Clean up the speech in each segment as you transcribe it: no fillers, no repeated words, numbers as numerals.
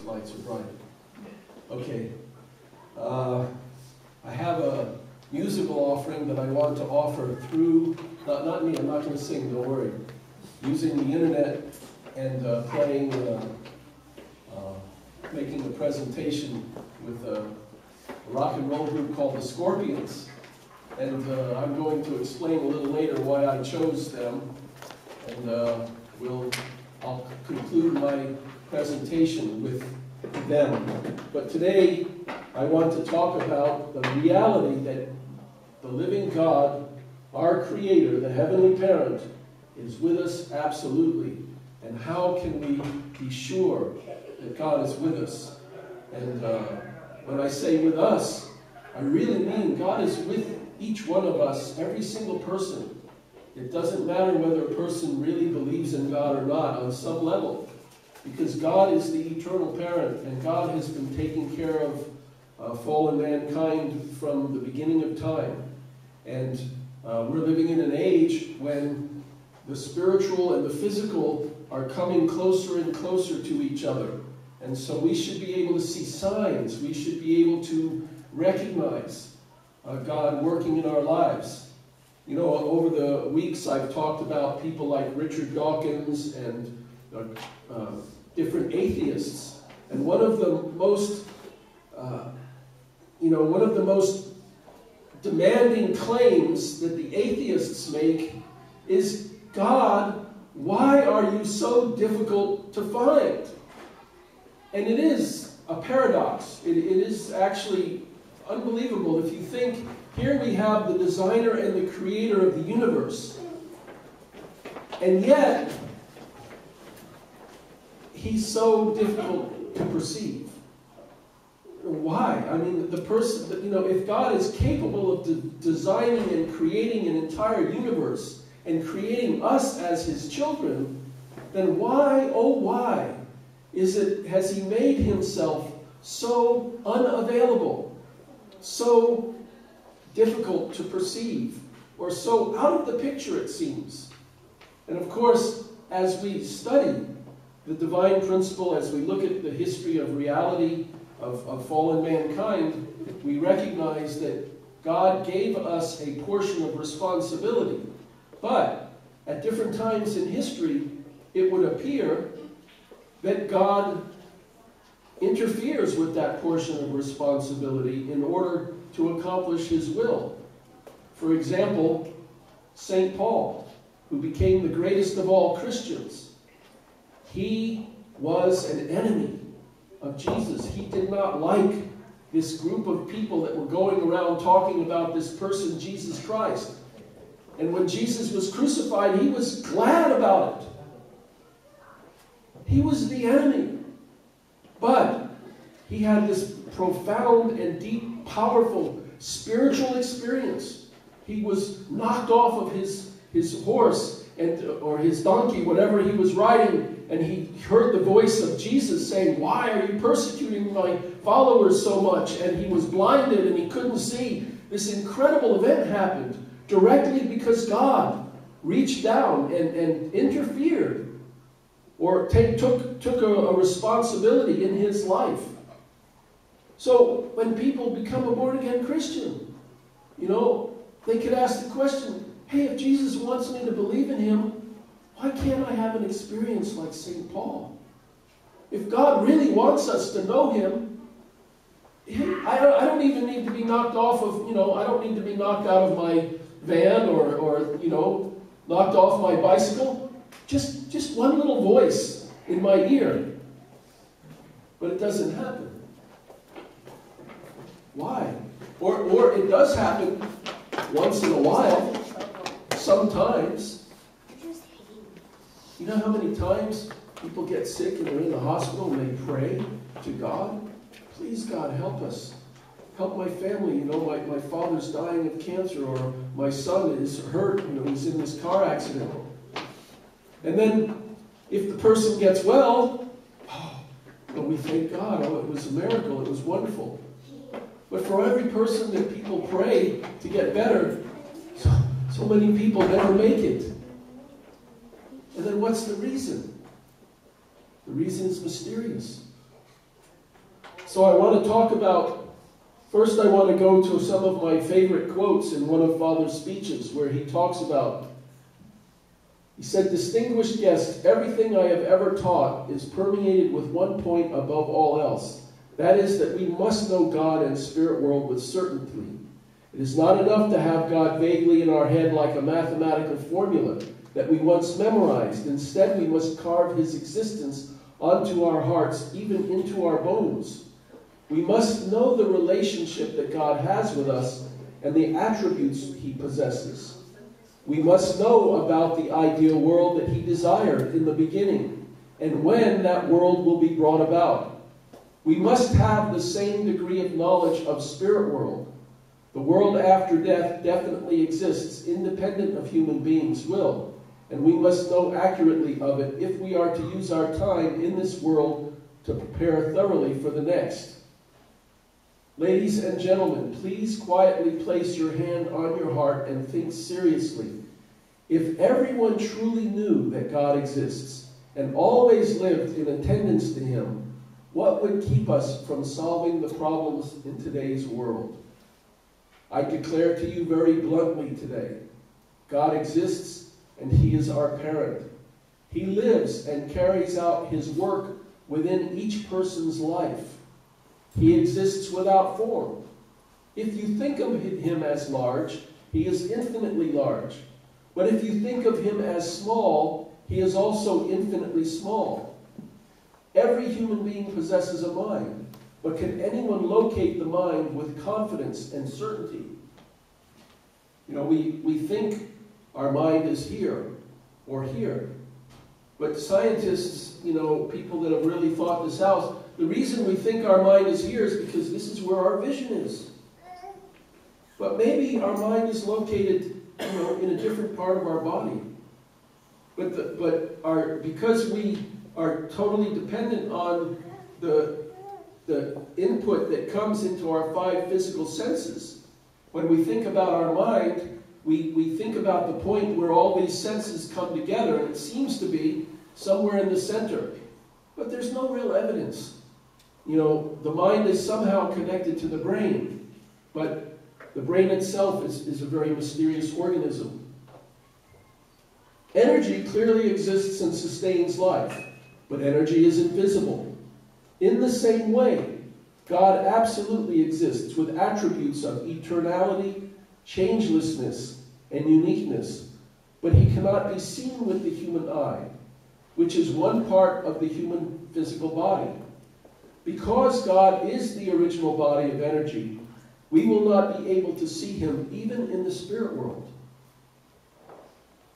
lights are bright. Okay. I have a musical offering that I want to offer through, not me, I'm not going to sing, don't worry. Using the internet and playing, making a presentation with a rock and roll group called the Scorpions. And I'm going to explain a little later why I chose them. And I'll conclude my presentation with them. But today, I want to talk about the reality that the living God, our Creator, the Heavenly Parent, is with us absolutely. And how can we be sure that God is with us? And when I say with us, I really mean God is with each one of us, every single person. It doesn't matter whether a person really believes in God or not on some level, because God is the eternal parent, and God has been taking care of fallen mankind from the beginning of time. And we're living in an age when the spiritual and the physical are coming closer and closer to each other. And so we should be able to see signs. We should be able to recognize God working in our lives. You know, over the weeks I've talked about people like Richard Dawkins and different atheists. And one of the most, one of the most demanding claims that the atheists make is, God, why are you so difficult to find? And it is a paradox. It is actually unbelievable. If you think, here we have the designer and the creator of the universe, and yet he's so difficult to perceive. Why? I mean, the person, if God is capable of designing and creating an entire universe and creating us as his children, then why, oh why, has he made himself so unavailable, so difficult to perceive, or so out of the picture, it seems? And of course, as we study the divine principle, as we look at the history of reality of fallen mankind, we recognize that God gave us a portion of responsibility. But at different times in history, it would appear that God interferes with that portion of responsibility in order to accomplish his will. For example, St. Paul, who became the greatest of all Christians, he was an enemy of Jesus. He did not like this group of people that were going around talking about this person, Jesus Christ. And when Jesus was crucified, he was glad about it. He was the enemy. But he had this profound and deep, powerful spiritual experience. He was knocked off of his horse or his donkey, whatever he was riding, and he heard the voice of Jesus saying, "Why are you persecuting my followers so much?" And he was blinded and he couldn't see. This incredible event happened directly because God reached down and interfered, or took a responsibility in his life. So when people become a born-again Christian, they could ask the question, hey, if Jesus wants me to believe in him, why can't I have an experience like St. Paul? If God really wants us to know him, I don't even need to be knocked off of, I don't need to be knocked out of my van or knocked off my bicycle. Just one little voice in my ear. But it doesn't happen. Why? Or it does happen once in a while, sometimes. You know how many times people get sick and they're in the hospital and they pray to God? Please, God, help us. Help my family. My father's dying of cancer, or my son is hurt. He's in this car accident. And then if the person gets well, we thank God. Oh, it was a miracle. It was wonderful. But for every person that people pray to get better, so many people never make it. And then what's the reason? The reason is mysterious. So I want to talk about, first I want to go to some of my favorite quotes in one of Father's speeches where he talks about, he said, "Distinguished guest, everything I have ever taught is permeated with one point above all else. That is that we must know God and spirit world with certainty. It is not enough to have God vaguely in our head like a mathematical formula that we once memorized. Instead, we must carve his existence onto our hearts, even into our bones. We must know the relationship that God has with us and the attributes he possesses. We must know about the ideal world that he desired in the beginning and when that world will be brought about. We must have the same degree of knowledge of spirit world. The world after death definitely exists, independent of human beings' will, and we must know accurately of it if we are to use our time in this world to prepare thoroughly for the next. Ladies and gentlemen, please quietly place your hand on your heart and think seriously. If everyone truly knew that God exists and always lived in attendance to him, what would keep us from solving the problems in today's world? I declare to you very bluntly today, God exists and he is our parent. He lives and carries out his work within each person's life. He exists without form. If you think of him as large, he is infinitely large. But if you think of him as small, he is also infinitely small. Every human being possesses a mind, but can anyone locate the mind with confidence and certainty? You know, we think our mind is here or here. But scientists, you know, people that have really thought this out, the reason we think our mind is here is because this is where our vision is. But maybe our mind is located, you know, in a different part of our body. Because we are totally dependent on the input that comes into our 5 physical senses, when we think about our mind, we think about the point where all these senses come together, and it seems to be somewhere in the center. But there's no real evidence. You know, the mind is somehow connected to the brain, but the brain itself is a very mysterious organism. Energy clearly exists and sustains life, but energy is invisible. In the same way, God absolutely exists with attributes of eternality, changelessness, and uniqueness, but he cannot be seen with the human eye, which is one part of the human physical body. Because God is the original body of energy, we will not be able to see him even in the spirit world.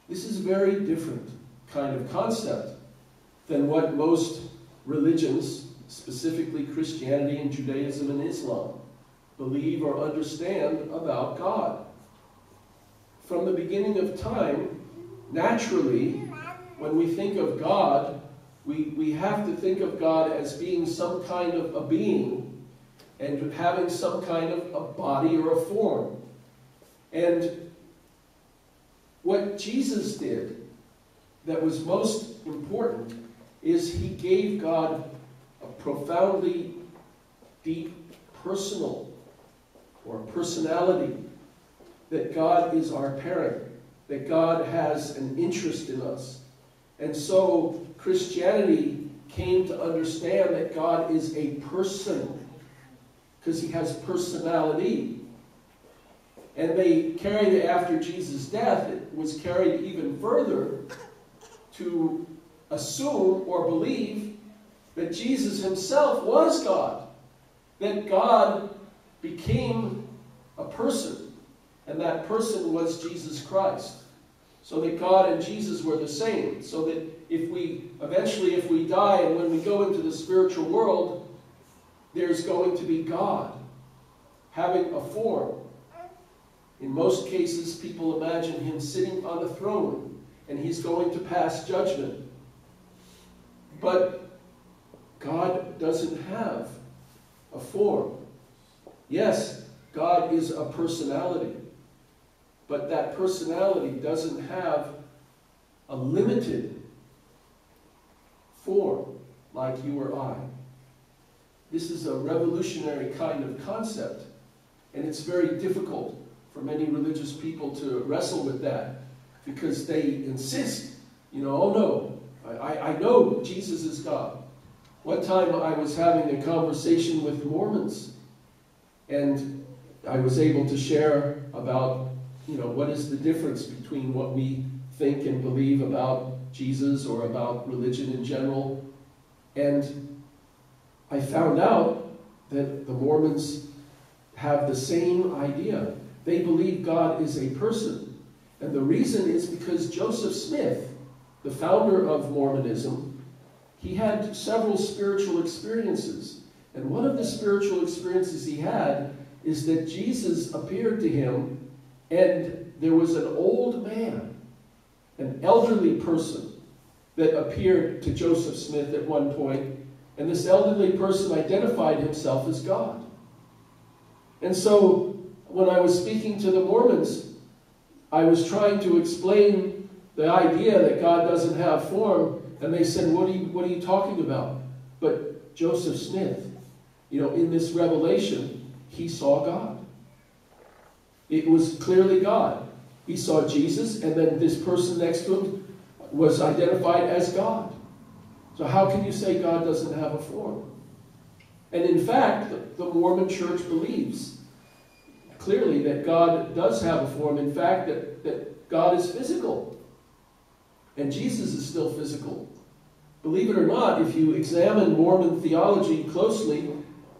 This is a very different kind of concept than what most religions, specifically Christianity and Judaism and Islam, believe or understand about God. From the beginning of time, naturally, when we think of God, we have to think of God as being some kind of a being and having some kind of a body or a form. And what Jesus did that was most important is he gave God a profoundly deep personal or personality, that God is our parent, that God has an interest in us. And so Christianity came to understand that God is a person because he has personality. And they carried it after Jesus' death. It was carried even further to assume or believe that Jesus himself was God, that God became a person, and that person was Jesus Christ. So that God and Jesus were the same. So that if we die and when we go into the spiritual world, there's going to be God having a form. In most cases, people imagine him sitting on a throne and he's going to pass judgment. But God doesn't have a form. Yes, God is a personality. But that personality doesn't have a limited form like you or I. this is a revolutionary kind of concept, and it's very difficult for many religious people to wrestle with that, because they insist, oh no, I know Jesus is God. One time I was having a conversation with Mormons, and I was able to share about, what is the difference between what we think and believe about Jesus or about religion in general. And I found out that the Mormons have the same idea. They believe God is a person. And the reason is because Joseph Smith, the founder of Mormonism, he had several spiritual experiences. And one of the spiritual experiences he had is that Jesus appeared to him, and there was an old man, an elderly person, that appeared to Joseph Smith at one point, and this elderly person identified himself as God. And so, when I was speaking to the Mormons, I was trying to explain the idea that God doesn't have form, and they said, what are you talking about? But Joseph Smith, in this revelation, he saw God. It was clearly God. He saw Jesus, and then this person next to him was identified as God. So how can you say God doesn't have a form? And in fact, the Mormon Church believes clearly that God does have a form. In fact, that God is physical. And Jesus is still physical. Believe it or not, if you examine Mormon theology closely,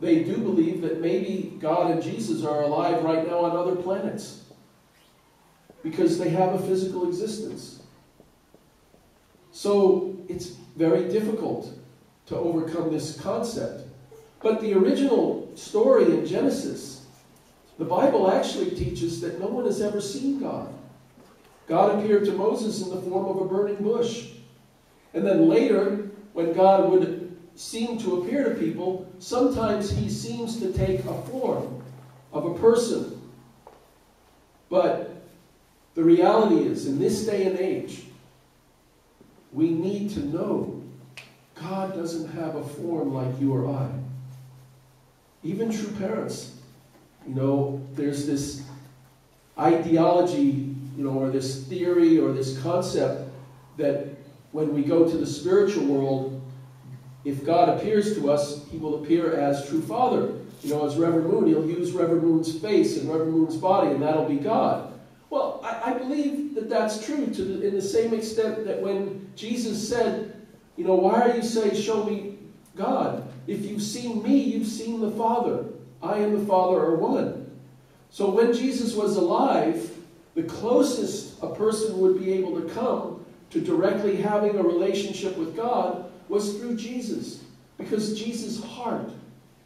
they do believe that maybe God and Jesus are alive right now on other planets, because they have a physical existence. So it's very difficult to overcome this concept. But the original story in Genesis, the Bible actually teaches that no one has ever seen God. God appeared to Moses in the form of a burning bush. And then later, when God would seem to appear to people, sometimes he seems to take a form of a person. But the reality is, in this day and age, we need to know God doesn't have a form like you or I. Even true parents, there's this ideology, or this theory or this concept that when we go to the spiritual world, if God appears to us, he will appear as true Father. As Reverend Moon, he'll use Reverend Moon's face and Reverend Moon's body, and that'll be God. Well, I believe that that's true in the same extent that when Jesus said, why are you saying, show me God? If you've seen me, you've seen the Father. I and the Father are one. So when Jesus was alive, the closest a person would be able to come to directly having a relationship with God was through Jesus. Because Jesus' heart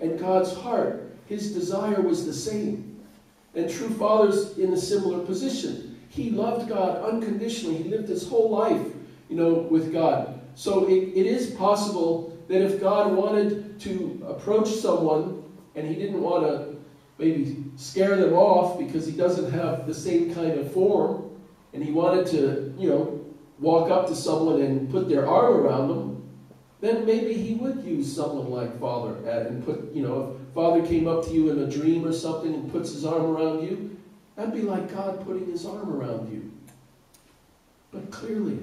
and God's heart, his desire was the same. And true Father's in a similar position. He loved God unconditionally. He lived his whole life, with God. So it is possible that if God wanted to approach someone and he didn't want to maybe scare them off because he doesn't have the same kind of form, and he wanted to, walk up to someone and put their arm around them, then maybe he would use someone like Father and put, if Father came up to you in a dream or something and puts his arm around you, that'd be like God putting his arm around you. But clearly,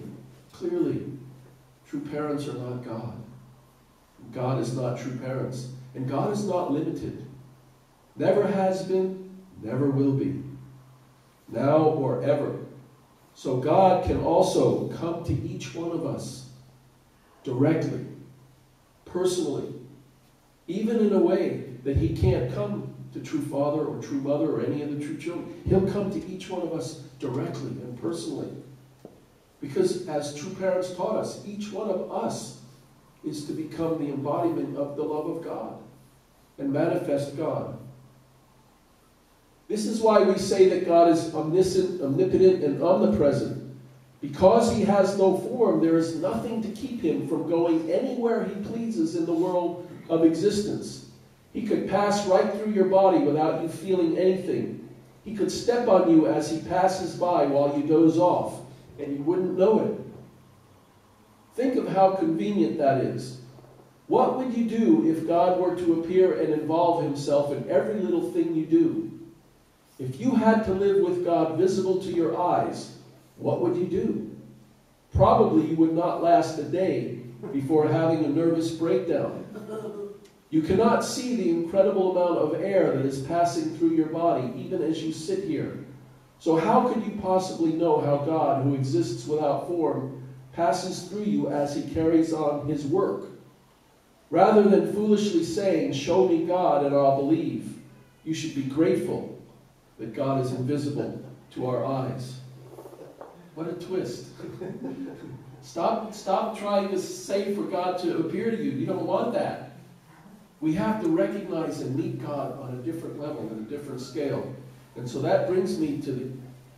true parents are not God. God is not true parents. And God is not limited. Never has been, never will be. Now or ever. So God can also come to each one of us directly, personally, even in a way that he can't come to true father or true mother or any of the true children. He'll come to each one of us directly and personally. Because as true parents taught us, each one of us is to become the embodiment of the love of God and manifest God. This is why we say that God is omniscient, omnipotent, and omnipresent. Because he has no form, there is nothing to keep him from going anywhere he pleases in the world of existence. He could pass right through your body without you feeling anything. He could step on you as he passes by while you doze off, and you wouldn't know it. Think of how convenient that is. What would you do if God were to appear and involve himself in every little thing you do? If you had to live with God visible to your eyes, what would you do? Probably you would not last a day before having a nervous breakdown. You cannot see the incredible amount of air that is passing through your body, even as you sit here. So how could you possibly know how God, who exists without form, passes through you as he carries on his work? Rather than foolishly saying, "Show me God and I'll believe," you should be grateful that God is invisible to our eyes. What a twist. Stop trying to say for God to appear to you. You don't want that. We have to recognize and meet God on a different level and a different scale. And so that brings me to the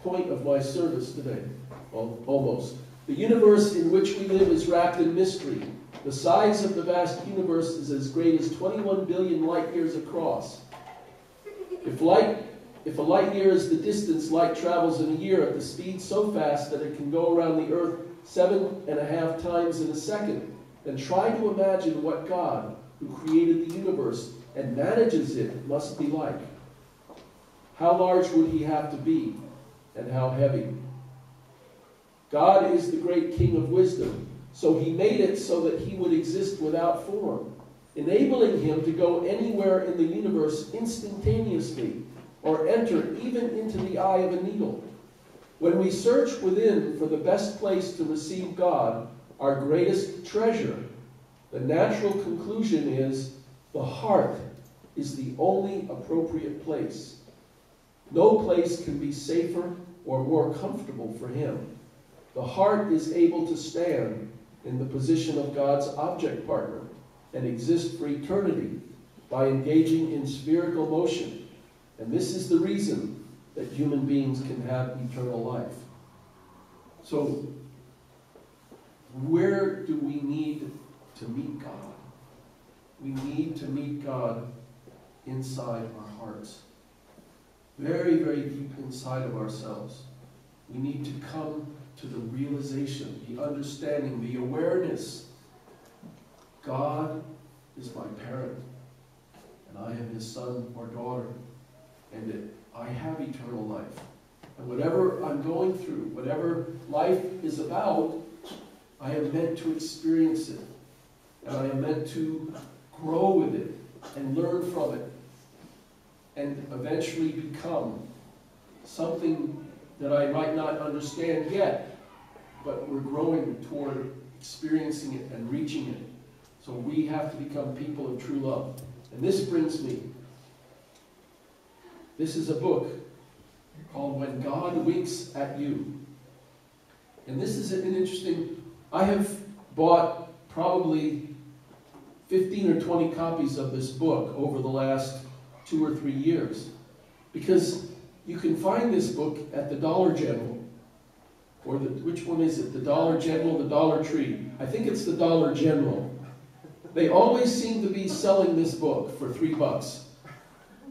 point of my service today. Well, almost. The universe in which we live is wrapped in mystery. The size of the vast universe is as great as 21 billion light years across. If a light year is the distance light travels in a year at the speed so fast that it can go around the earth 7.5 times in a second, then try to imagine what God, who created the universe and manages it, must be like. How large would he have to be, and how heavy? God is the great King of wisdom, so he made it so that he would exist without form, enabling him to go anywhere in the universe instantaneously, or enter even into the eye of a needle. When we search within for the best place to receive God, our greatest treasure, the natural conclusion is the heart is the only appropriate place. No place can be safer or more comfortable for him. The heart is able to stand in the position of God's object partner and exist for eternity by engaging in spherical motion. And this is the reason that human beings can have eternal life. So, where do we need to meet God? We need to meet God inside our hearts. Very, very deep inside of ourselves. We need to come to the realization, the understanding, the awareness. God is my parent, and I am his son or daughter, and that I have eternal life. And whatever I'm going through, whatever life is about, I am meant to experience it. And I am meant to grow with it and learn from it and eventually become something that I might not understand yet, but we're growing toward experiencing it and reaching it. So we have to become people of true love. And this brings me, this is a book called When God Winks at You. And this is an interesting, I have bought probably 15 or 20 copies of this book over the last 2 or 3 years. Because you can find this book at the Dollar General. Or which one is it? The Dollar General, the Dollar Tree. I think it's the Dollar General. They always seem to be selling this book for $3.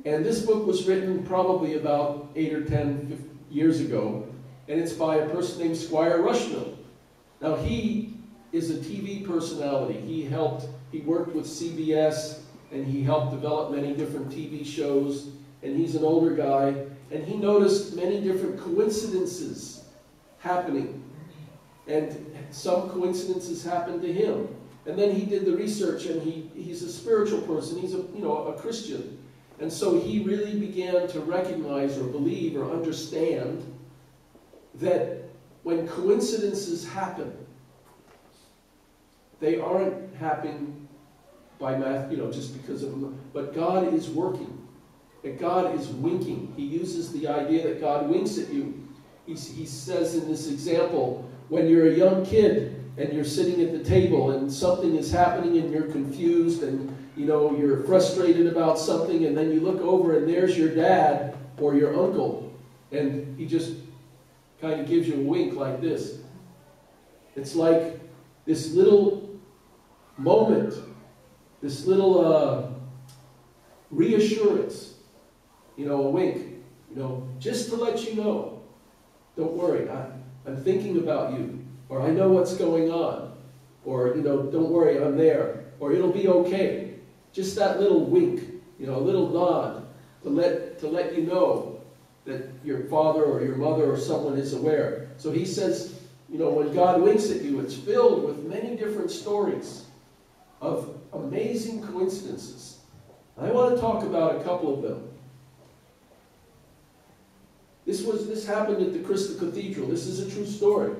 And this book was written probably about 8 or 10 years ago. And it's by a person named Squire Rushmill. Now he is a TV personality. He worked with CBS, and he helped develop many different TV shows. And he's an older guy. And he noticed many different coincidences happening. And some coincidences happened to him. And then he did the research, and he's a spiritual person. He's a Christian. And so he really began to recognize or believe or understand that when coincidences happen, they aren't happening by math, just because of them. But God is working. That God is winking. He uses the idea that God winks at you. He says in this example, when you're a young kid and you're sitting at the table and something is happening and you're confused and you're frustrated about something, and then you look over and there's your dad or your uncle, and he just kind of gives you a wink like this. It's like this little moment, this little reassurance, a wink, just to let you know, don't worry, I'm thinking about you, or I know what's going on, or, don't worry, I'm there. or it'll be okay. Just that little wink, a little nod to let you know that your father or your mother or someone is aware. So he says, when God winks at you, it's filled with many different stories of amazing coincidences. I want to talk about a couple of them. This happened at the Crystal Cathedral. This is a true story.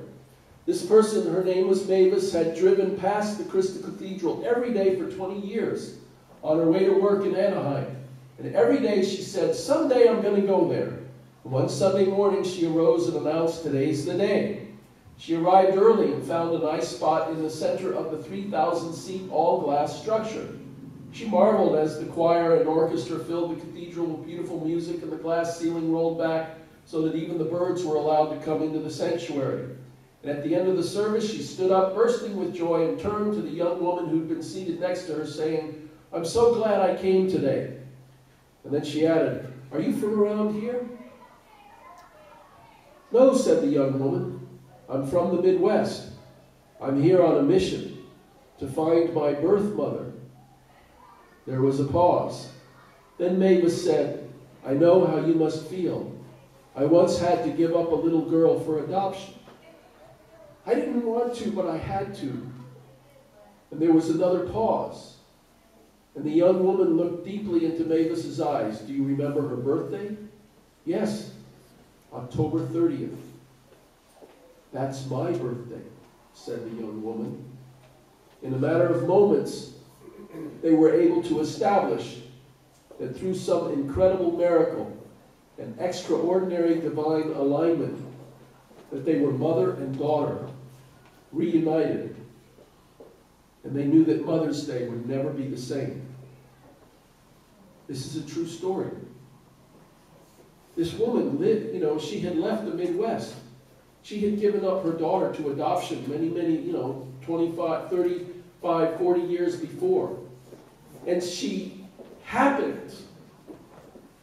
This person, her name was Mavis, had driven past the Crystal Cathedral every day for 20 years on her way to work in Anaheim. And every day she said, someday I'm going to go there. And one Sunday morning she arose and announced, today's the day. She arrived early and found a nice spot in the center of the 3,000-seat all-glass structure. She marveled as the choir and orchestra filled the cathedral with beautiful music and the glass ceiling rolled back so that even the birds were allowed to come into the sanctuary. And at the end of the service, she stood up, bursting with joy, and turned to the young woman who'd been seated next to her, saying, I'm so glad I came today. And then she added, are you from around here? No, said the young woman. I'm from the Midwest. I'm here on a mission to find my birth mother. There was a pause. Then Mavis said, I know how you must feel. I once had to give up a little girl for adoption. I didn't want to, but I had to. And there was another pause. And the young woman looked deeply into Mavis's eyes. Do you remember her birthday? Yes, October 30th. That's my birthday, said the young woman. In a matter of moments, they were able to establish that through some incredible miracle and extraordinary divine alignment, that they were mother and daughter, reunited. And they knew that Mother's Day would never be the same. This is a true story. This woman lived, she had left the Midwest. She had given up her daughter to adoption many, 25, 35, 40 years before. And she happened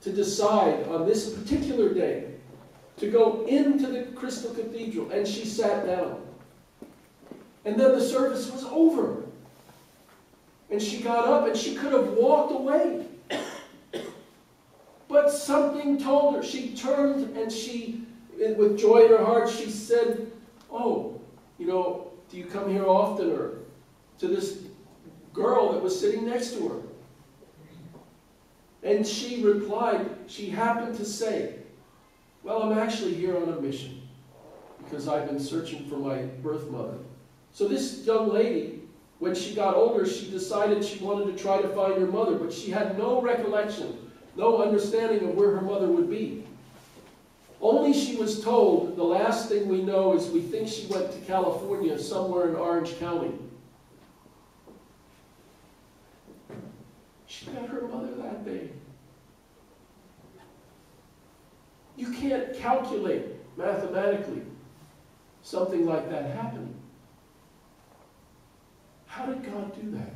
to decide on this particular day to go into the Crystal Cathedral, and she sat down. And then the service was over. And she got up and she could have walked away. But something told her. She turned and she, with joy in her heart, she said, oh, do you come here often? Or to this girl that was sitting next to her. And she replied, she happened to say, well, I'm actually here on a mission because I've been searching for my birth mother. So this young lady, when she got older, she decided she wanted to try to find her mother, but she had no recollection, no understanding of where her mother would be. Only she was told, the last thing we know is we think she went to California, somewhere in Orange County. She met her mother that day. You can't calculate mathematically something like that happening. How did God do that?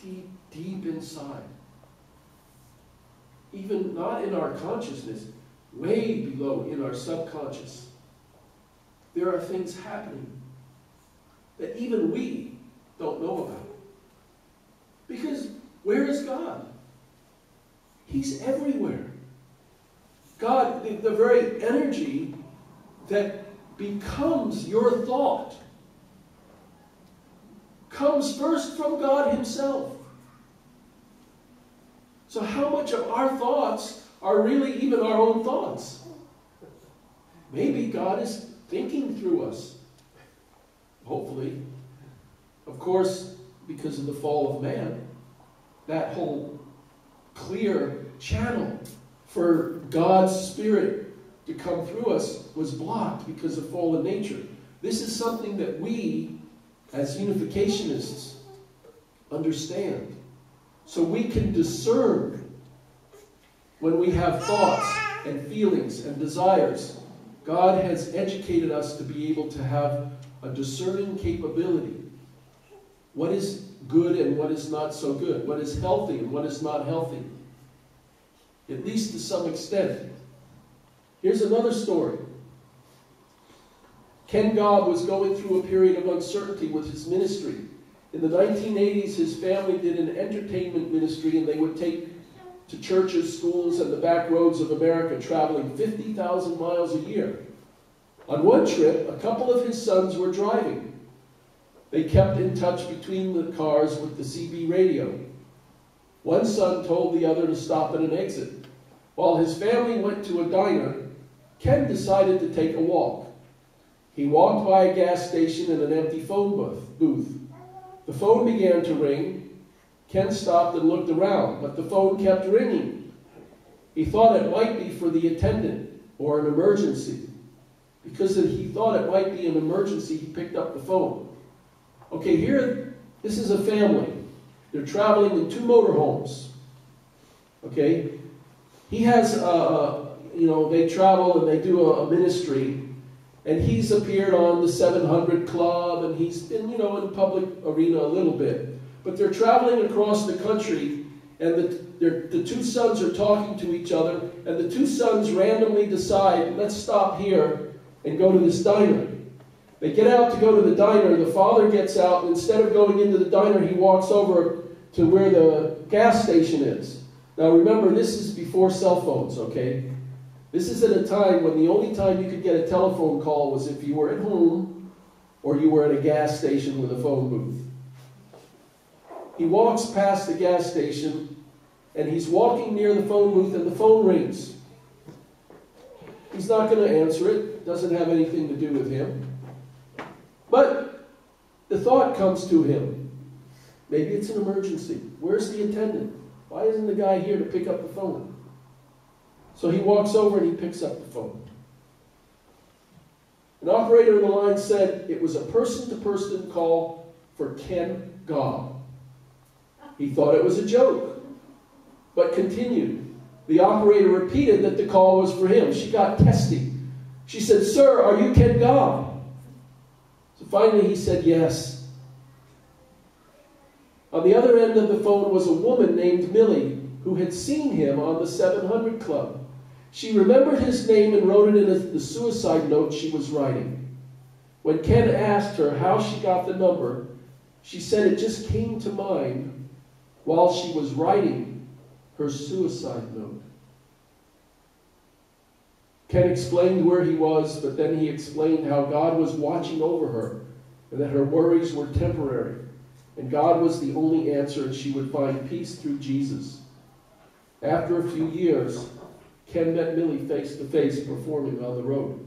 Deep, deep inside. Even not in our consciousness, way below in our subconscious. There are things happening that even we don't know about. Because where is God? He's everywhere. God, the very energy that becomes your thought, comes first from God Himself. So how much of our thoughts are really even our own thoughts? Maybe God is thinking through us. Hopefully. Of course, because of the fall of man, that whole clear channel for God's Spirit to come through us was blocked because of fallen nature. This is something that we, as unificationists, understand. So we can discern when we have thoughts and feelings and desires. God has educated us to be able to have a discerning capability. What is good and what is not so good? What is healthy and what is not healthy? At least to some extent. Here's another story. Ken Gobb was going through a period of uncertainty with his ministry. In the 1980s, his family did an entertainment ministry, and they would take to churches, schools, and the back roads of America, traveling 50,000 miles a year. On one trip, a couple of his sons were driving. They kept in touch between the cars with the CB radio. One son told the other to stop at an exit. While his family went to a diner, Ken decided to take a walk. He walked by a gas station and an empty phone booth. The phone began to ring. Ken stopped and looked around, but the phone kept ringing. He thought it might be for the attendant or an emergency. Because he thought it might be an emergency, he picked up the phone. Okay, here, this is a family. They're traveling in 2 motorhomes. Okay? He has, they travel and they do a ministry. And he's appeared on the 700 Club, and he's been, in the public arena a little bit. But they're traveling across the country, and the 2 sons are talking to each other, and the 2 sons randomly decide, let's stop here and go to this diner. They get out to go to the diner. The father gets out, and instead of going into the diner, he walks over to where the gas station is. Now remember, this is before cell phones, okay? This is at a time when the only time you could get a telephone call was if you were at home or you were at a gas station with a phone booth. He walks past the gas station, and he's walking near the phone booth, and the phone rings. He's not going to answer it. It doesn't have anything to do with him. But the thought comes to him, maybe it's an emergency. Where's the attendant? Why isn't the guy here to pick up the phone? So he walks over and he picks up the phone. An operator on the line said it was a person-to-person call for Ken Gobb. He thought it was a joke, but continued. The operator repeated that the call was for him. She got testy. She said, "Sir, are you Ken Gobb?" So finally he said yes. On the other end of the phone was a woman named Millie, who had seen him on the 700 Club. She remembered his name and wrote it in the suicide note she was writing. When Ken asked her how she got the number, she said it just came to mind while she was writing her suicide note. Ken explained where he was, but then he explained how God was watching over her and that her worries were temporary, and God was the only answer, and she would find peace through Jesus. After a few years, Ken met Millie face to face performing on the road.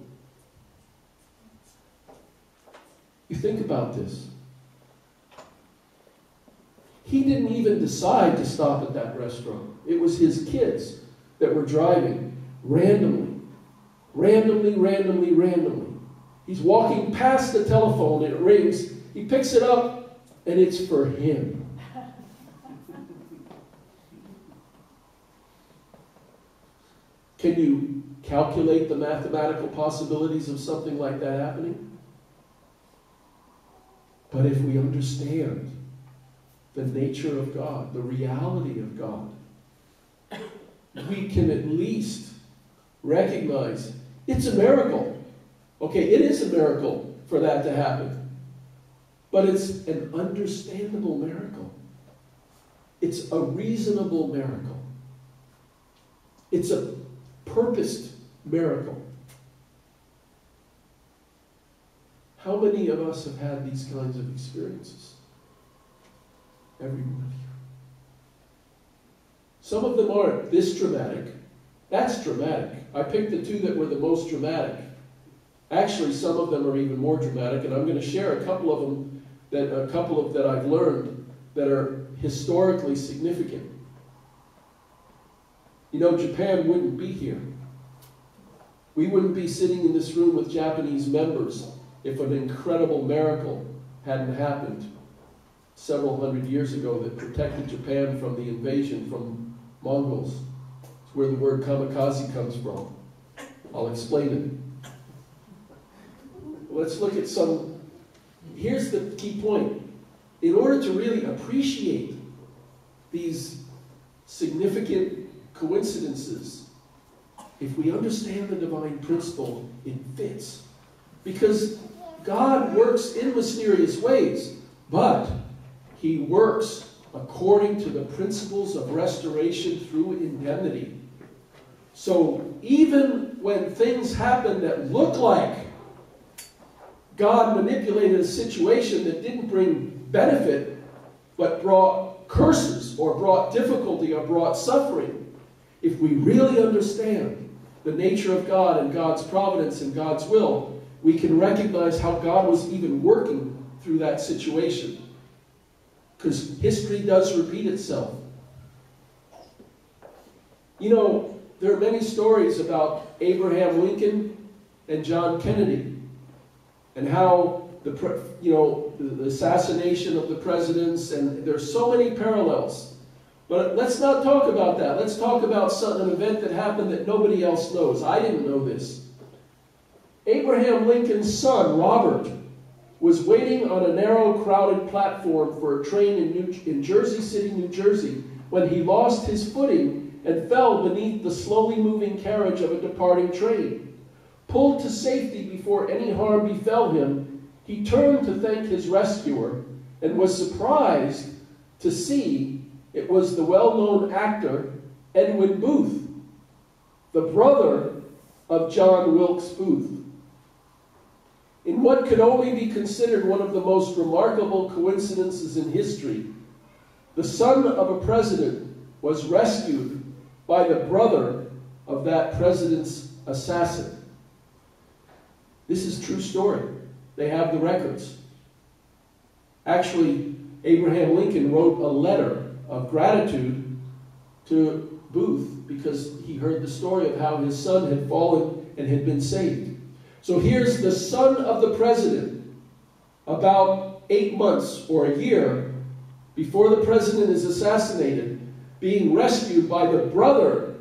You think about this. He didn't even decide to stop at that restaurant. It was his kids that were driving randomly. He's walking past the telephone, and it rings. He picks it up, and it's for him. Can you calculate the mathematical possibilities of something like that happening? But if we understand the nature of God, the reality of God, we can at least recognize it's a miracle. Okay, it is a miracle for that to happen. But it's an understandable miracle. It's a reasonable miracle. It's a purposed miracle. How many of us have had these kinds of experiences? Every one of you. Some of them aren't this dramatic. That's dramatic. I picked the 2 that were the most dramatic. Actually, some of them are even more dramatic, and I'm going to share a couple of them, that I've learned that are historically significant. You know, Japan wouldn't be here. We wouldn't be sitting in this room with Japanese members if an incredible miracle hadn't happened several hundred years ago that protected Japan from the invasion from Mongols. It's where the word kamikaze comes from. I'll explain it. Let's look at some. Here's the key point. In order to really appreciate these significant coincidences, if we understand the divine principle, it fits. Because God works in mysterious ways, but he works according to the principles of restoration through indemnity. So even when things happen that look like God manipulated a situation that didn't bring benefit, but brought curses or brought difficulty or brought suffering, if we really understand the nature of God and God's providence and God's will, we can recognize how God was even working through that situation. Because history does repeat itself. You know, there are many stories about Abraham Lincoln and John Kennedy and how the assassination of the presidents, and there's so many parallels. But let's not talk about that. Let's talk about an event that happened that nobody else knows. I didn't know this. Abraham Lincoln's son, Robert, was waiting on a narrow, crowded platform for a train in Jersey City, New Jersey, when he lost his footing and fell beneath the slowly moving carriage of a departing train. Pulled to safety before any harm befell him, he turned to thank his rescuer and was surprised to see it was the well-known actor Edwin Booth, the brother of John Wilkes Booth. In what could only be considered one of the most remarkable coincidences in history, the son of a president was rescued by the brother of that president's assassin. This is a true story. They have the records. Actually, Abraham Lincoln wrote a letter of gratitude to Booth because he heard the story of how his son had fallen and had been saved. So here's the son of the president, about 8 months or a year before the president is assassinated, being rescued by the brother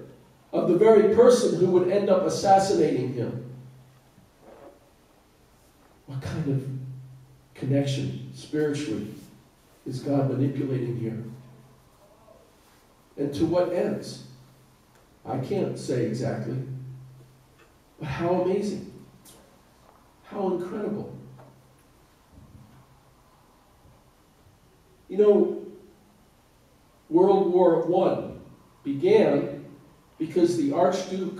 of the very person who would end up assassinating him. What kind of connection spiritually is God manipulating here? And to what ends? I can't say exactly. But how amazing. How incredible. You know, World War I began because the Archduke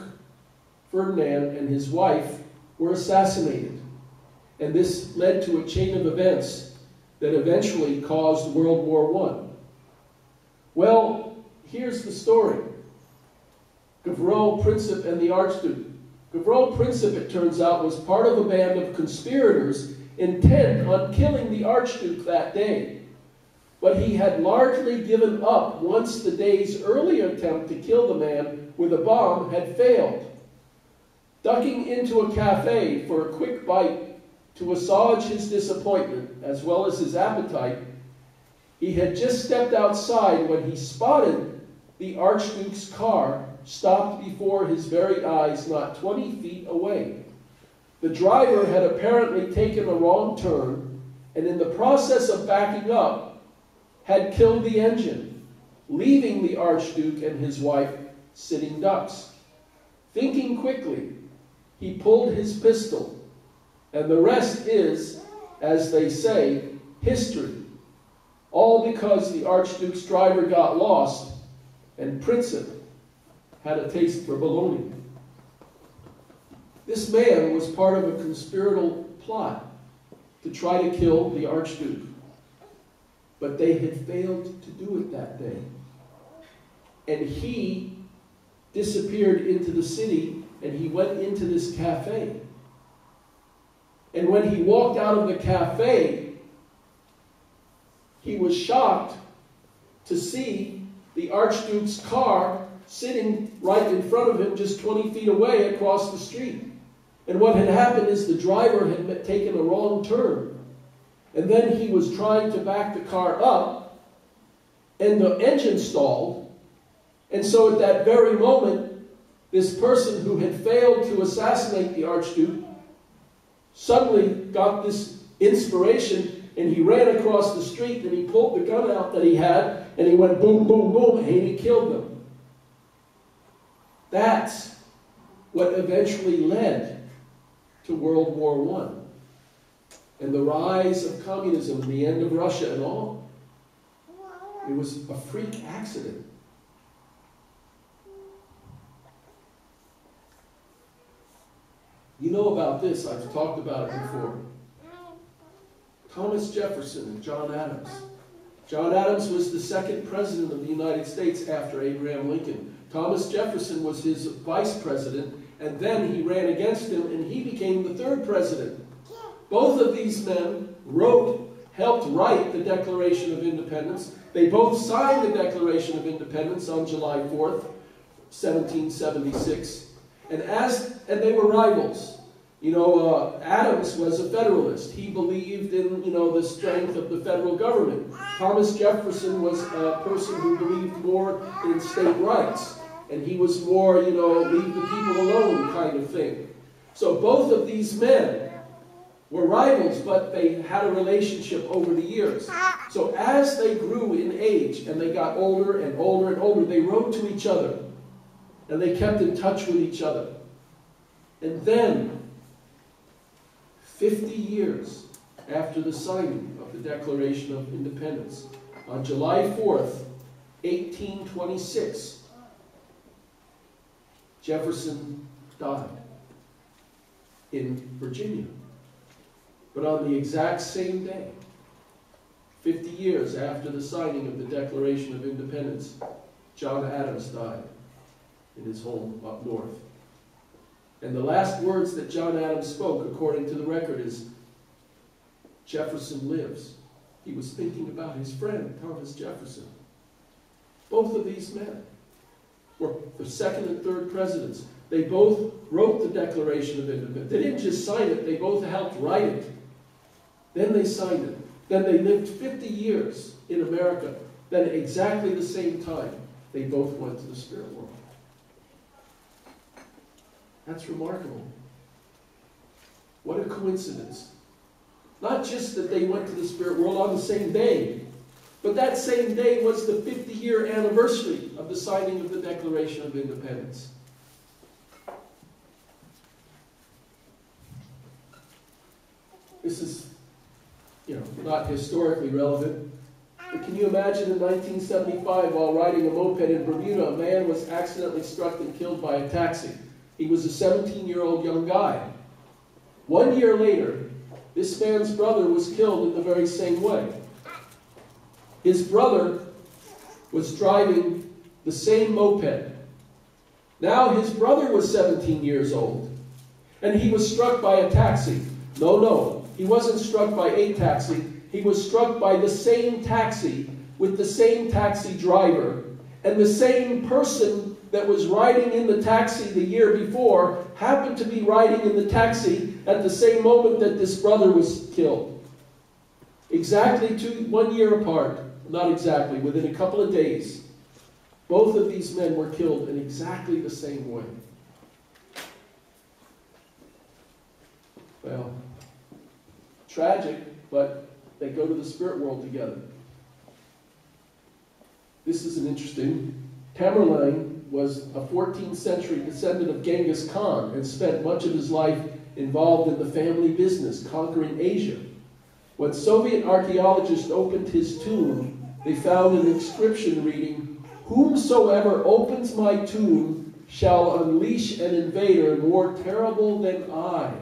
Ferdinand and his wife were assassinated. And this led to a chain of events that eventually caused World War I. Well, here's the story. Gavril Princip and the Archduke. Gavril Princip, it turns out, was part of a band of conspirators intent on killing the Archduke that day. But he had largely given up once the day's earlier attempt to kill the man with a bomb had failed. Ducking into a cafe for a quick bite to assuage his disappointment as well as his appetite, he had just stepped outside when he spotted the Archduke's car stopped before his very eyes not 20 feet away. The driver had apparently taken a wrong turn and in the process of backing up had killed the engine, leaving the Archduke and his wife sitting ducks. Thinking quickly, he pulled his pistol, and the rest is, as they say, history. All because the Archduke's driver got lost and Princip had a taste for bologna. This man was part of a conspiratorial plot to try to kill the Archduke. But they had failed to do it that day. And he disappeared into the city and he went into this cafe. And when he walked out of the cafe, he was shocked to see the Archduke's car sitting right in front of him just 20 feet away across the street. And what had happened is the driver had taken a wrong turn. And then he was trying to back the car up, and the engine stalled. And so at that very moment, this person who had failed to assassinate the Archduke suddenly got this inspiration, and he ran across the street, and he pulled the gun out that he had, and he went boom, boom, boom, and he killed them. That's what eventually led to World War I. and the rise of communism and the end of Russia and all. It was a freak accident. You know about this, I've talked about it before. Thomas Jefferson and John Adams. John Adams was the second president of the United States after Abraham Lincoln. Thomas Jefferson was his vice president, and then he ran against him, and he became the third president. Both of these men helped write the Declaration of Independence. They both signed the Declaration of Independence on July 4th, 1776. And they were rivals. Adams was a Federalist. He believed in, the strength of the federal government. Thomas Jefferson was a person who believed more in state rights. And he was more, leave the people alone kind of thing. So both of these men were rivals, but they had a relationship over the years. So as they grew in age, and they got older and older and older, they wrote to each other. And they kept in touch with each other. And then, 50 years after the signing of the Declaration of Independence, on July 4th, 1826, Jefferson died in Virginia. But on the exact same day, 50 years after the signing of the Declaration of Independence, John Adams died in his home up north. And the last words that John Adams spoke, according to the record, is, "Jefferson lives." He was thinking about his friend, Thomas Jefferson. Both of these men were the second and third presidents. They both wrote the Declaration of Independence. They didn't just sign it, they both helped write it. Then they signed it. Then they lived 50 years in America. Then at exactly the same time, they both went to the spirit world. That's remarkable. What a coincidence. Not just that they went to the spirit world on the same day, but that same day was the 50-year anniversary of the signing of the Declaration of Independence. This is, not historically relevant. But can you imagine in 1975, while riding a moped in Bermuda, a man was accidentally struck and killed by a taxi. He was a 17-year-old young guy. 1 year later, this man's brother was killed in the very same way. His brother was driving the same moped. Now his brother was 17 years old, and he was struck by a taxi. No, he wasn't struck by a taxi. He was struck by the same taxi with the same taxi driver, and the same person that was riding in the taxi the year before happened to be riding in the taxi at the same moment that this brother was killed. Exactly 1 year apart, not exactly, within a couple of days, both of these men were killed in exactly the same way. Well, tragic, but they go to the spirit world together. This is an interesting. Tamerlane was a 14th century descendant of Genghis Khan and spent much of his life involved in the family business, conquering Asia. When Soviet archaeologists opened his tomb, they found an inscription reading, "Whomsoever opens my tomb shall unleash an invader more terrible than I."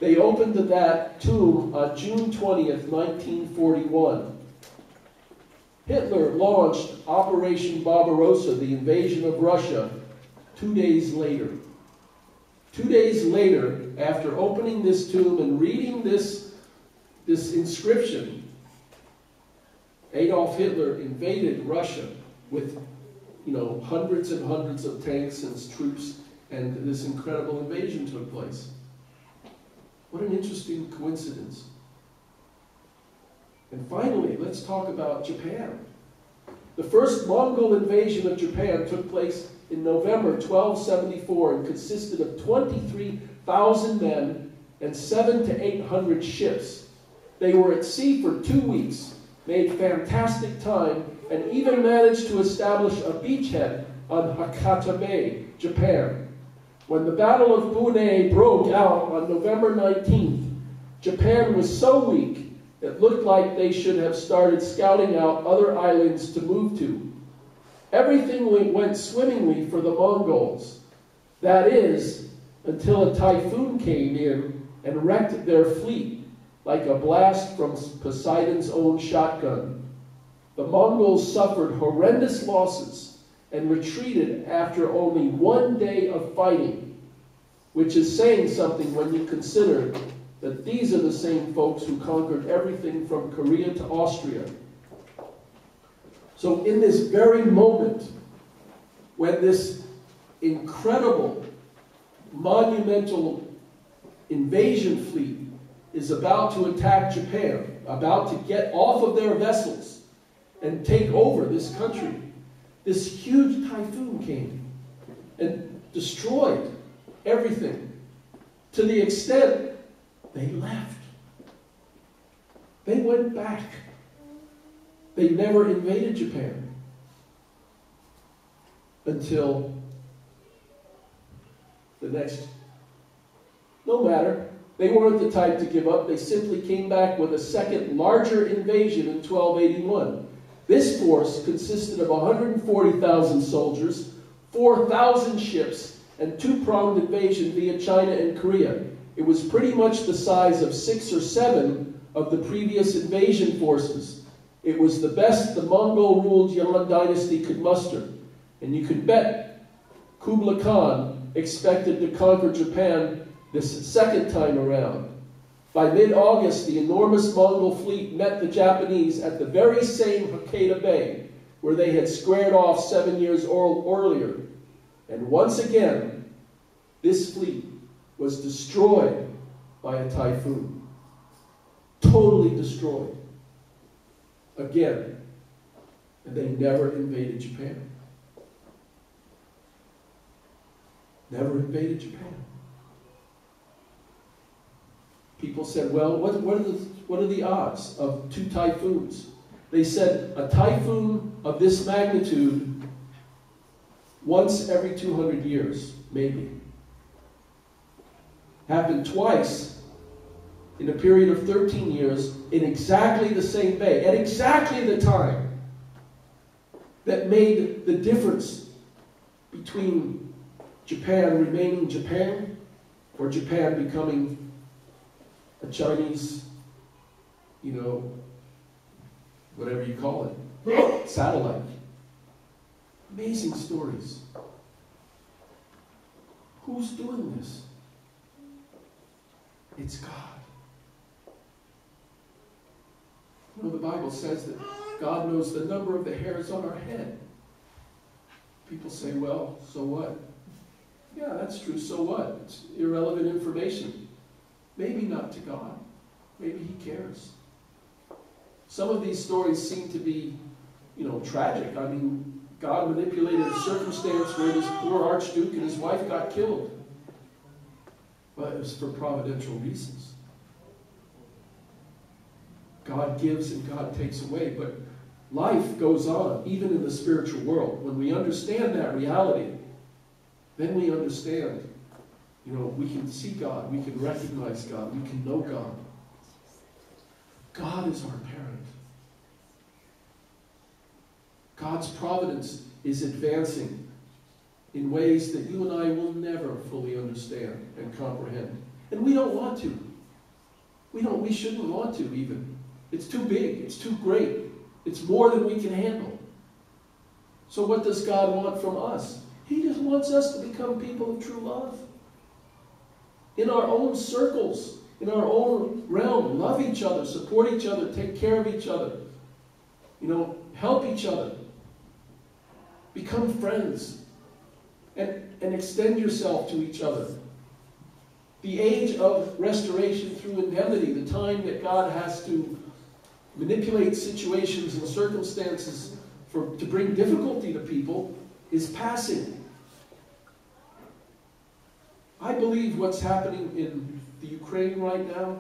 They opened that tomb on June 20th, 1941. Hitler launched Operation Barbarossa, the invasion of Russia, 2 days later. 2 days later, after opening this tomb and reading this inscription, Adolf Hitler invaded Russia with, hundreds and hundreds of tanks and troops, and this incredible invasion took place. What an interesting coincidence. And finally, let's talk about Japan. The first Mongol invasion of Japan took place in November 1274 and consisted of 23,000 men and 700 to 800 ships. They were at sea for 2 weeks, made fantastic time, and even managed to establish a beachhead on Hakata Bay, Japan. When the Battle of Bune broke out on November 19th, Japan was so weak it looked like they should have started scouting out other islands to move to. Everything went swimmingly for the Mongols. That is, until a typhoon came in and wrecked their fleet like a blast from Poseidon's own shotgun. The Mongols suffered horrendous losses and retreated after only 1 day of fighting, which is saying something when you consider that these are the same folks who conquered everything from Korea to Austria. So in this very moment, when this incredible, monumental invasion fleet is about to attack Japan, about to get off of their vessels and take over this country, this huge typhoon came and destroyed everything to the extent they left. They went back. They never invaded Japan until the next. No matter. They weren't the type to give up. They simply came back with a second larger invasion in 1281. This force consisted of 140,000 soldiers, 4,000 ships, and two-pronged invasion via China and Korea. It was pretty much the size of 6 or 7 of the previous invasion forces. It was the best the Mongol-ruled Yuan dynasty could muster. And you could bet Kublai Khan expected to conquer Japan this second time around. By mid-August, the enormous Mongol fleet met the Japanese at the very same Hokkaido Bay where they had squared off 7 years earlier. And once again, this fleet was destroyed by a typhoon. Totally destroyed. Again. And they never invaded Japan. Never invaded Japan. People said, well, what are the odds of 2 typhoons? They said a typhoon of this magnitude once every 200 years, maybe. Happened twice in a period of 13 years in exactly the same bay, at exactly the time that made the difference between Japan remaining Japan or Japan becoming a Chinese, whatever you call it, satellite. Amazing stories. Who's doing this? It's God. The Bible says that God knows the number of the hairs on our head. People say, well, so what? Yeah, that's true, so what? It's irrelevant information. Maybe not to God. Maybe He cares. Some of these stories seem to be, tragic. I mean, God manipulated a circumstance where this poor archduke and his wife got killed. But it was for providential reasons. God gives and God takes away, but life goes on, even in the spiritual world. When we understand that reality, then we understand, we can see God, we can recognize God, we can know God. God is our parent. God's providence is advancing in ways that you and I will never fully understand and comprehend. And we don't want to. We shouldn't want to even. It's too big, it's too great. It's more than we can handle. So what does God want from us? He just wants us to become people of true love. In our own circles, in our own realm, love each other, support each other, take care of each other. Help each other. Become friends. And extend yourself to each other. The age of restoration through indemnity, the time that God has to manipulate situations and circumstances to bring difficulty to people, is passing. I believe what's happening in the Ukraine right now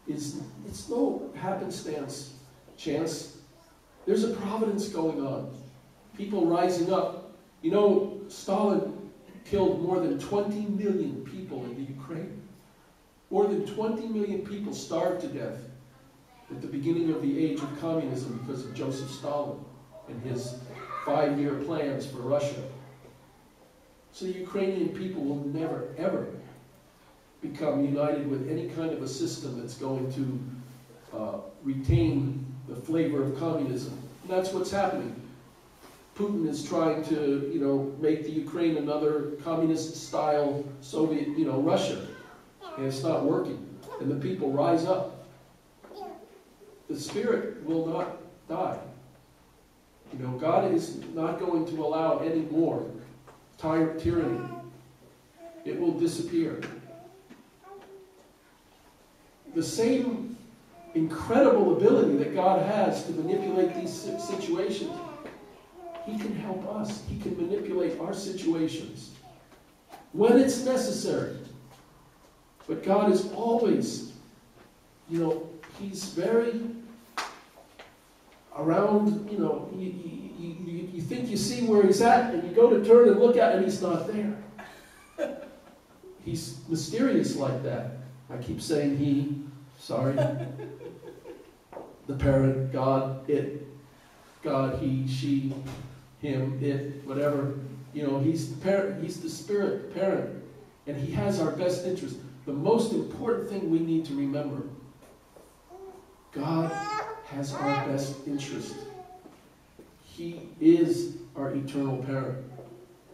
it's no happenstance chance. There's a providence going on. People rising up. Stalin killed more than 20 million people in the Ukraine. More than 20 million people starved to death at the beginning of the age of communism because of Joseph Stalin and his 5-year plans for Russia. So the Ukrainian people will never, ever become united with any kind of a system that's going to retain the flavor of communism. And that's what's happening. Putin is trying to, make the Ukraine another communist-style Soviet, Russia. And it's not working. And the people rise up. The spirit will not die. God is not going to allow any more tyranny. It will disappear. The same incredible ability that God has to manipulate these situations, He can help us. He can manipulate our situations when it's necessary. But God is always, He's very around, you think you see where He's at, and you go to turn and look at, and He's not there. He's mysterious like that. I keep saying He, sorry. The parent, God, it, God, He, she, Him, it, whatever. He's the parent, He's the Spirit, parent. And He has our best interest. The most important thing we need to remember, God has our best interest. He is our eternal parent.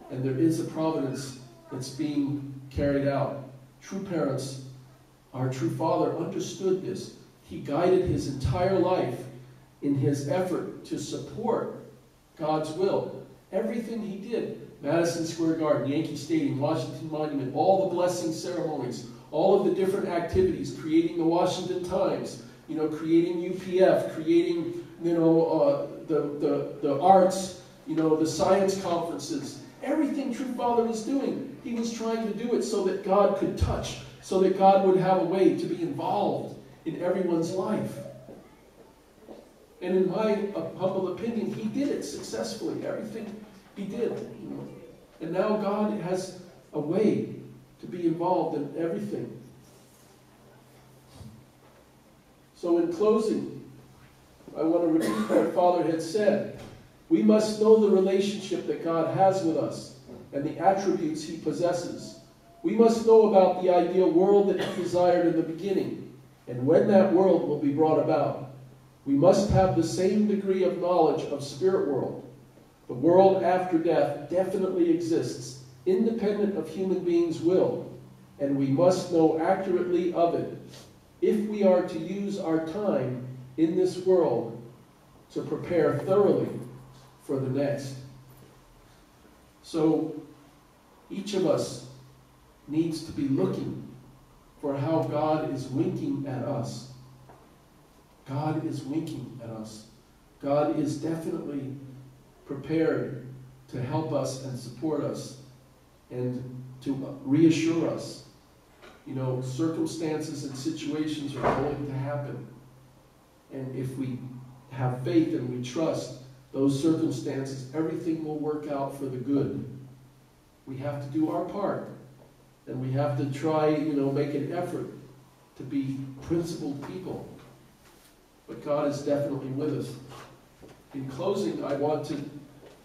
And there is a providence that's being carried out. True parents, our true Father understood this. He guided His entire life in His effort to support God's will. Everything He did, Madison Square Garden, Yankee Stadium, Washington Monument, all the blessing ceremonies, all of the different activities, creating the Washington Times, creating UPF, creating, the arts, the science conferences. Everything True Father was doing, He was trying to do it so that God could touch, so that God would have a way to be involved in everyone's life. And in my humble opinion, He did it successfully. Everything He did. And now God has a way to be involved in everything. So in closing, I want to repeat what Father had said. We must know the relationship that God has with us and the attributes He possesses. We must know about the ideal world that He desired in the beginning and when that world will be brought about. We must have the same degree of knowledge of spirit world. The world after death definitely exists, independent of human beings' will, and we must know accurately of it if we are to use our time in this world to prepare thoroughly for the next. So each of us needs to be looking for how God is winking at us. God is winking at us. God is definitely prepared to help us and support us and to reassure us. Circumstances and situations are going to happen. And if we have faith and we trust those circumstances, everything will work out for the good. We have to do our part. And we have to try, make an effort to be principled people. But God is definitely with us. In closing, I want to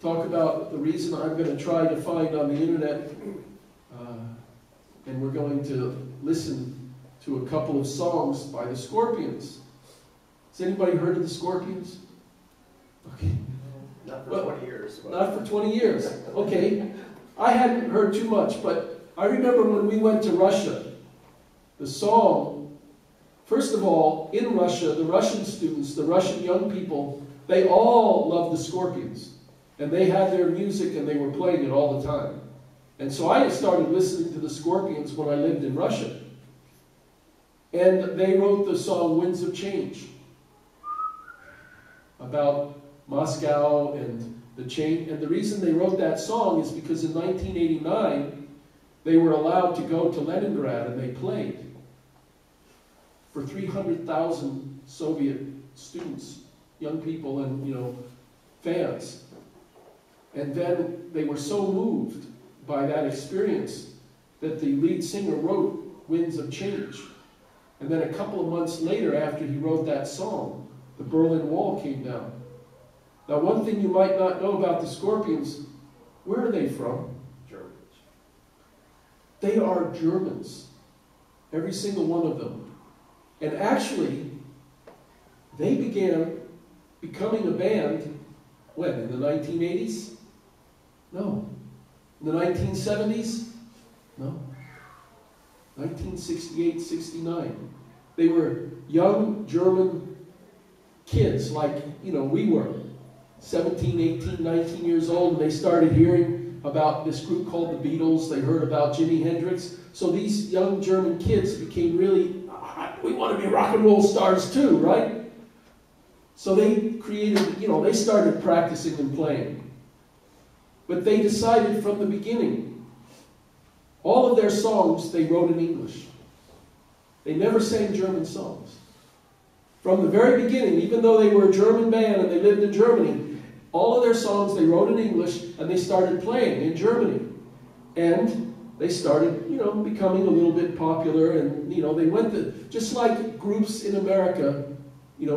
talk about the reason I'm going to try to find on the internet, and we're going to listen to a couple of songs by the Scorpions. Has anybody heard of the Scorpions? Okay. Not for 20 years. But... Not for 20 years. Okay. I hadn't heard too much, but I remember when we went to Russia, the song, first of all, in Russia, the Russian students, the Russian young people, they all loved the Scorpions. And they had their music and they were playing it all the time. And so I started listening to the Scorpions when I lived in Russia. And they wrote the song Winds of Change about Moscow and the change. And the reason they wrote that song is because in 1989, they were allowed to go to Leningrad and they played for 300,000 Soviet students, young people and, fans. And then they were so moved by that experience that the lead singer wrote Winds of Change. And then a couple of months later, after he wrote that song, the Berlin Wall came down. Now, one thing you might not know about the Scorpions, where are they from? Germans. They are Germans. Every single one of them. And actually, they began becoming a band, when? In the 1980s? No. In the 1970s? No. 1968, 69. They were young German kids like, we were. 17, 18, 19 years old, and they started hearing about this group called the Beatles. They heard about Jimi Hendrix. So these young German kids became really, we want to be rock and roll stars too, right? So they created, they started practicing and playing. But they decided from the beginning, all of their songs they wrote in English. They never sang German songs. From the very beginning, even though they were a German band and they lived in Germany, all of their songs they wrote in English, and they started playing in Germany. And they started, becoming a little bit popular, and, they went to, just like groups in America,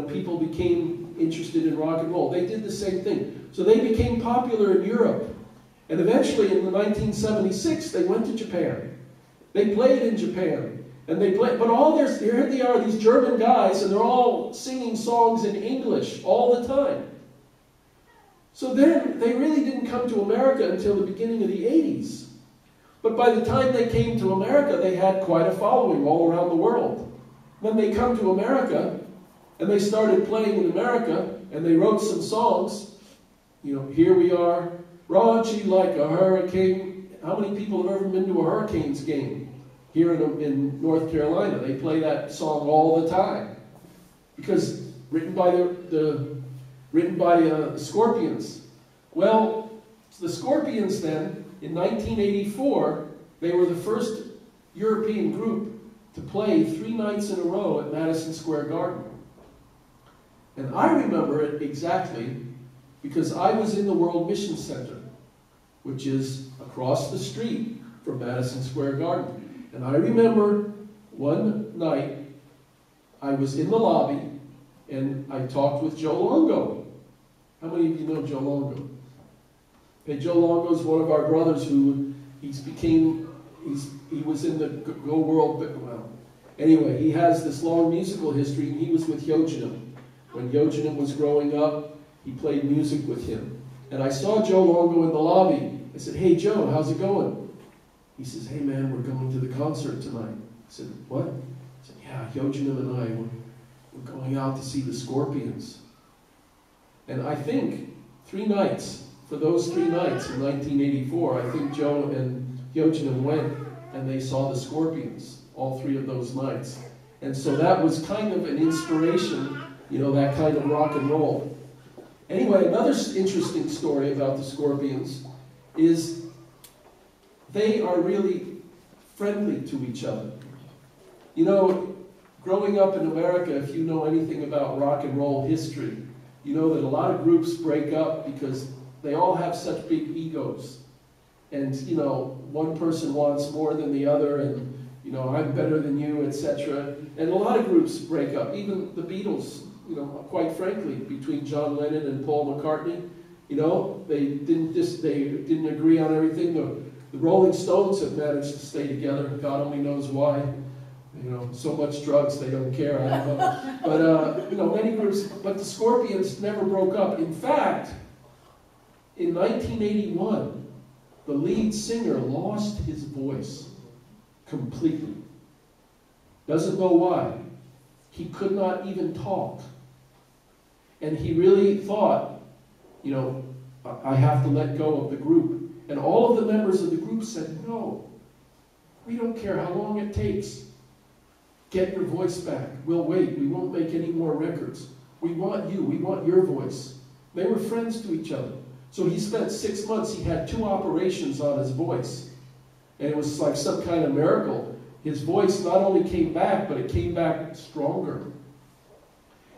people became interested in rock and roll. They did the same thing. So they became popular in Europe. And eventually, in the 1976, they went to Japan. They played in Japan. And they played, but here they are, these German guys, and they're all singing songs in English all the time. So then, they really didn't come to America until the beginning of the 80s. But by the time they came to America, they had quite a following all around the world. Then they come to America, and they started playing in America, and they wrote some songs. Here we are, raunchy like a hurricane. How many people have ever been to a Hurricanes game? Here in North Carolina, they play that song all the time. Because written by the Scorpions. Well, the Scorpions then, in 1984, they were the first European group to play 3 nights in a row at Madison Square Garden. And I remember it exactly because I was in the World Mission Center, which is across the street from Madison Square Garden. And I remember one night I was in the lobby and I talked with Joe Longo. How many of you know Joe Longo? Okay, Joe Longo is one of our brothers who he was in the Go World, well, anyway, he has this long musical history, and he was with Yochanan. When Yochanan was growing up, he played music with him. And I saw Joe Longo in the lobby. I said, hey Joe, how's it going? He says, hey man, we're going to the concert tonight. I said, what? I said, yeah, Yochanan and I, we're going out to see the Scorpions. And I think 3 nights, for those 3 nights in 1984, I think Joe and Yochanan went and they saw the Scorpions, all 3 of those nights. And so that was kind of an inspiration, that kind of rock and roll. Anyway, another interesting story about the Scorpions is they are really friendly to each other. Growing up in America, if you know anything about rock and roll history, you know that a lot of groups break up because they all have such big egos. And, one person wants more than the other, and, I'm better than you, etc. And a lot of groups break up. Even the Beatles, quite frankly, between John Lennon and Paul McCartney, they didn't agree on everything. The Rolling Stones have managed to stay together. God only knows why. So much drugs, they don't care. I don't know. But, many groups, but the Scorpions never broke up. In fact, in 1981, the lead singer lost his voice completely. Doesn't know why. He could not even talk. And he really thought, I have to let go of the group. And all of the members of the group said, no, we don't care how long it takes. Get your voice back. We'll wait. We won't make any more records. We want you. We want your voice. They were friends to each other. So he spent 6 months. He had 2 operations on his voice. And it was like some kind of miracle. His voice not only came back, but it came back stronger.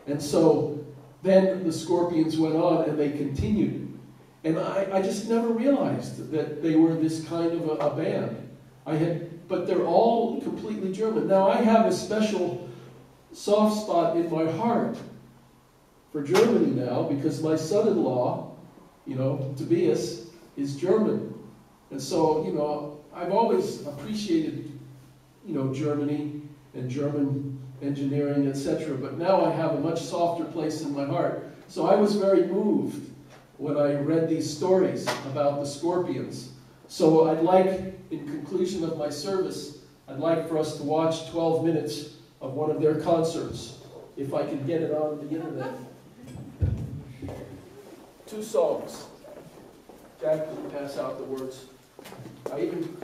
And so then the Scorpions went on and they continued. And I just never realized that they were this kind of a band. But they're all completely German. Now, I have a special soft spot in my heart for Germany now, because my son-in-law, Tobias, is German. And so, I've always appreciated, Germany and German engineering, etc. But now I have a much softer place in my heart. So I was very moved when I read these stories about the Scorpions. So I'd like, in conclusion of my service, I'd like for us to watch 12 minutes of one of their concerts, if I can get it on the internet. 2 songs. Jack, can you pass out the words? I even